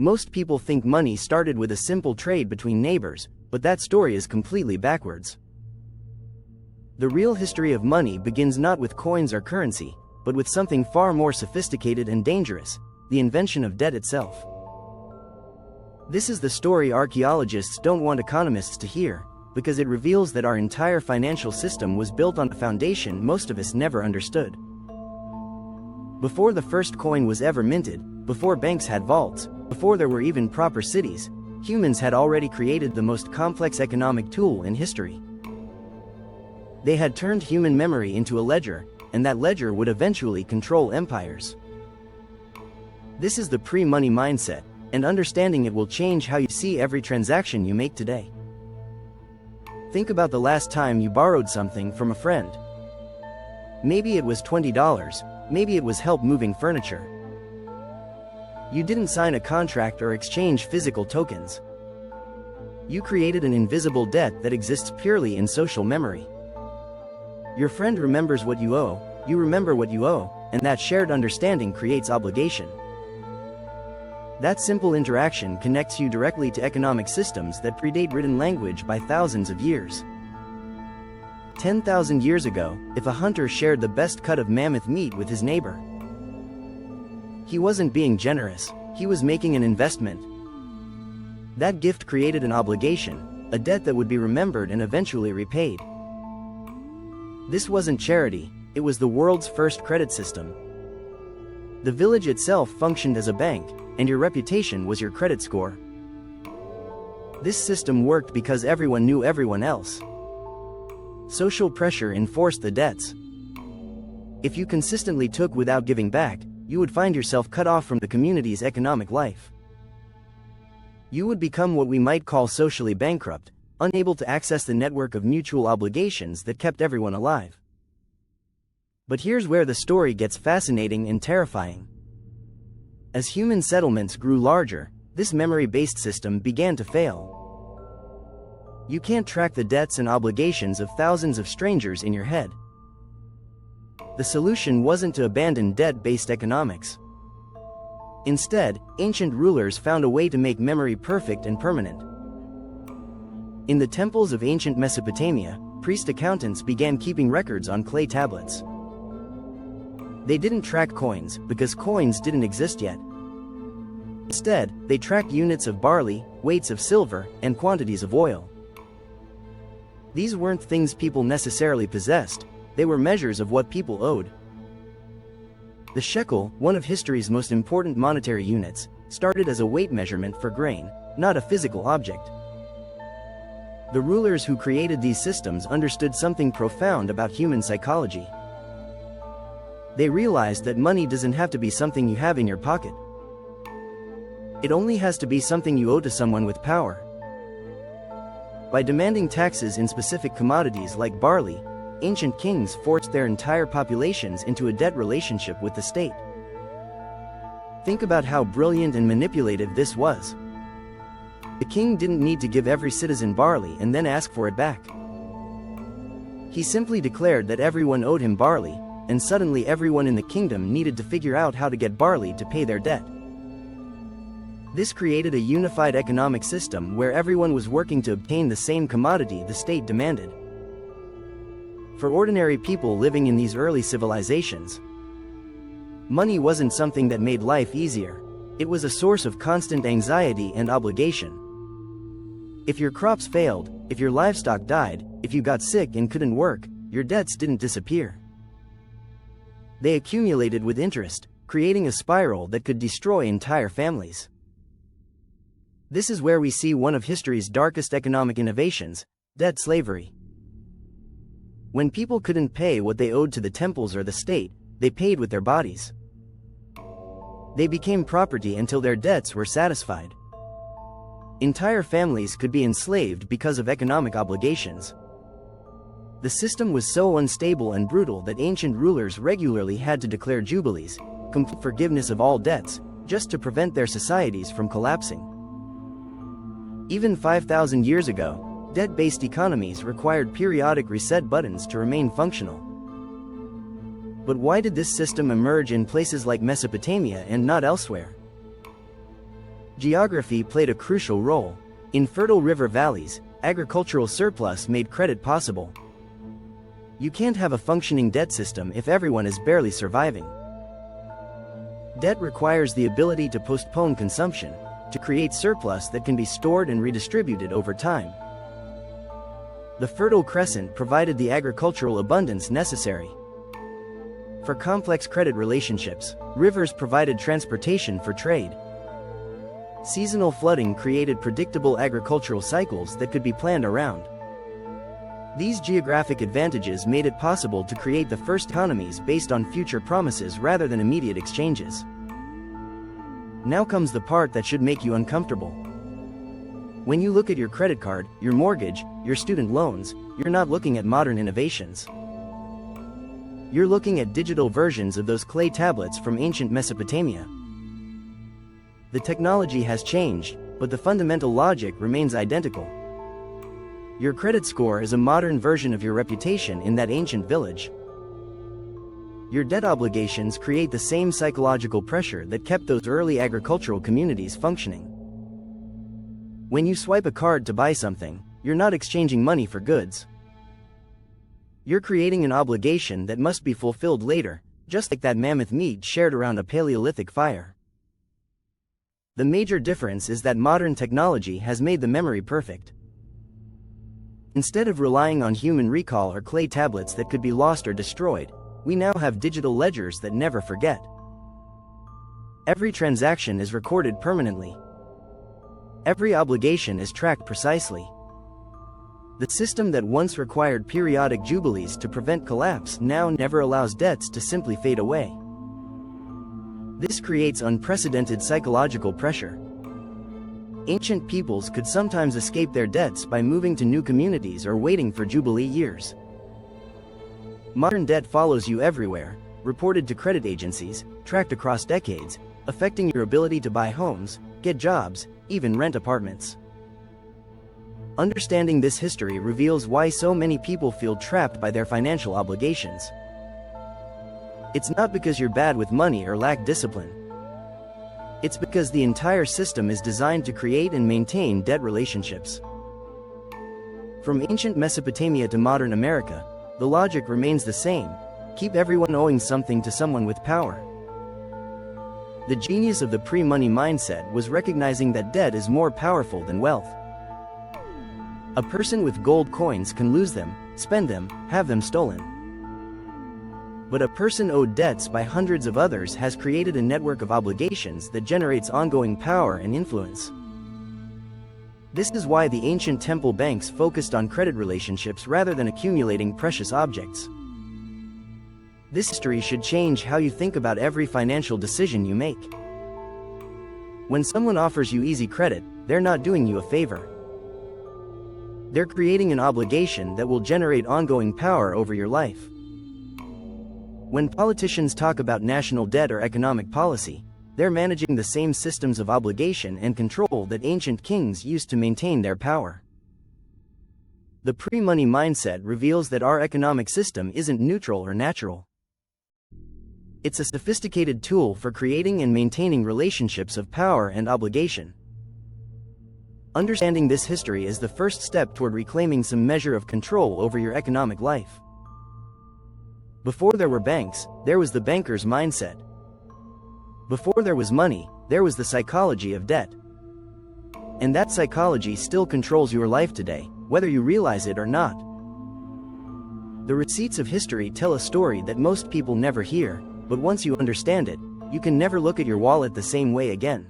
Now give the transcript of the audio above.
Most people think money started with a simple trade between neighbors, but that story is completely backwards. The real history of money begins not with coins or currency, but with something far more sophisticated and dangerous: the invention of debt itself. This is the story archaeologists don't want economists to hear, because it reveals that our entire financial system was built on a foundation most of us never understood. Before the first coin was ever minted, before banks had vaults, before there were even proper cities, humans had already created the most complex economic tool in history. They had turned human memory into a ledger, and that ledger would eventually control empires. This is the pre-money mindset, and understanding it will change how you see every transaction you make today. Think about the last time you borrowed something from a friend. Maybe it was $20, maybe it was help moving furniture. You didn't sign a contract or exchange physical tokens. You created an invisible debt that exists purely in social memory. Your friend remembers what you owe, you remember what you owe, and that shared understanding creates obligation. That simple interaction connects you directly to economic systems that predate written language by thousands of years. 10,000 years ago, if a hunter shared the best cut of mammoth meat with his neighbor, he wasn't being generous, he was making an investment. That gift created an obligation, a debt that would be remembered and eventually repaid. This wasn't charity, it was the world's first credit system. The village itself functioned as a bank, and your reputation was your credit score. This system worked because everyone knew everyone else. Social pressure enforced the debts. If you consistently took without giving back, you would find yourself cut off from the community's economic life. You would become what we might call socially bankrupt, unable to access the network of mutual obligations that kept everyone alive. But here's where the story gets fascinating and terrifying. As human settlements grew larger, this memory-based system began to fail. You can't track the debts and obligations of thousands of strangers in your head. The solution wasn't to abandon debt-based economics. Instead, ancient rulers found a way to make memory perfect and permanent. In the temples of ancient Mesopotamia, priest-accountants began keeping records on clay tablets. They didn't track coins, because coins didn't exist yet. Instead, they tracked units of barley, weights of silver, and quantities of oil. These weren't things people necessarily possessed, they were measures of what people owed. The shekel, one of history's most important monetary units, started as a weight measurement for grain, not a physical object. The rulers who created these systems understood something profound about human psychology. They realized that money doesn't have to be something you have in your pocket. It only has to be something you owe to someone with power. By demanding taxes in specific commodities like barley, ancient kings forced their entire populations into a debt relationship with the state. Think about how brilliant and manipulative this was. The king didn't need to give every citizen barley and then ask for it back. He simply declared that everyone owed him barley, and suddenly everyone in the kingdom needed to figure out how to get barley to pay their debt. This created a unified economic system where everyone was working to obtain the same commodity the state demanded. For ordinary people living in these early civilizations, money wasn't something that made life easier. It was a source of constant anxiety and obligation. If your crops failed, if your livestock died, if you got sick and couldn't work, your debts didn't disappear. They accumulated with interest, creating a spiral that could destroy entire families. This is where we see one of history's darkest economic innovations: debt slavery. When people couldn't pay what they owed to the temples or the state, they paid with their bodies. They became property until their debts were satisfied. Entire families could be enslaved because of economic obligations. The system was so unstable and brutal that ancient rulers regularly had to declare jubilees, complete forgiveness of all debts, just to prevent their societies from collapsing. Even 5,000 years ago, debt-based economies required periodic reset buttons to remain functional. But why did this system emerge in places like Mesopotamia and not elsewhere? Geography played a crucial role. In fertile river valleys, agricultural surplus made credit possible. You can't have a functioning debt system if everyone is barely surviving. Debt requires the ability to postpone consumption, to create surplus that can be stored and redistributed over time. The Fertile Crescent provided the agricultural abundance necessary. For complex credit relationships, rivers provided transportation for trade. Seasonal flooding created predictable agricultural cycles that could be planned around. These geographic advantages made it possible to create the first economies based on future promises rather than immediate exchanges. Now comes the part that should make you uncomfortable. When you look at your credit card, your mortgage, your student loans, you're not looking at modern innovations. You're looking at digital versions of those clay tablets from ancient Mesopotamia. The technology has changed, but the fundamental logic remains identical. Your credit score is a modern version of your reputation in that ancient village. Your debt obligations create the same psychological pressure that kept those early agricultural communities functioning. When you swipe a card to buy something, you're not exchanging money for goods. You're creating an obligation that must be fulfilled later, just like that mammoth meat shared around a Paleolithic fire. The major difference is that modern technology has made the memory perfect. Instead of relying on human recall or clay tablets that could be lost or destroyed, we now have digital ledgers that never forget. Every transaction is recorded permanently. Every obligation is tracked precisely. The system that once required periodic jubilees to prevent collapse now never allows debts to simply fade away. This creates unprecedented psychological pressure. Ancient peoples could sometimes escape their debts by moving to new communities or waiting for jubilee years. Modern debt follows you everywhere, reported to credit agencies, tracked across decades, affecting your ability to buy homes, get jobs, even rent apartments. Understanding this history reveals why so many people feel trapped by their financial obligations. It's not because you're bad with money or lack discipline. It's because the entire system is designed to create and maintain debt relationships. From ancient Mesopotamia to modern America, the logic remains the same: keep everyone owing something to someone with power. The genius of the pre-money mindset was recognizing that debt is more powerful than wealth. A person with gold coins can lose them, spend them, have them stolen. But a person owed debts by hundreds of others has created a network of obligations that generates ongoing power and influence. This is why the ancient temple banks focused on credit relationships rather than accumulating precious objects. This history should change how you think about every financial decision you make. When someone offers you easy credit, they're not doing you a favor. They're creating an obligation that will generate ongoing power over your life. When politicians talk about national debt or economic policy, they're managing the same systems of obligation and control that ancient kings used to maintain their power. The pre-money mindset reveals that our economic system isn't neutral or natural. It's a sophisticated tool for creating and maintaining relationships of power and obligation. Understanding this history is the first step toward reclaiming some measure of control over your economic life. Before there were banks, there was the banker's mindset. Before there was money, there was the psychology of debt. And that psychology still controls your life today, whether you realize it or not. The receipts of history tell a story that most people never hear, but once you understand it, you can never look at your wallet the same way again.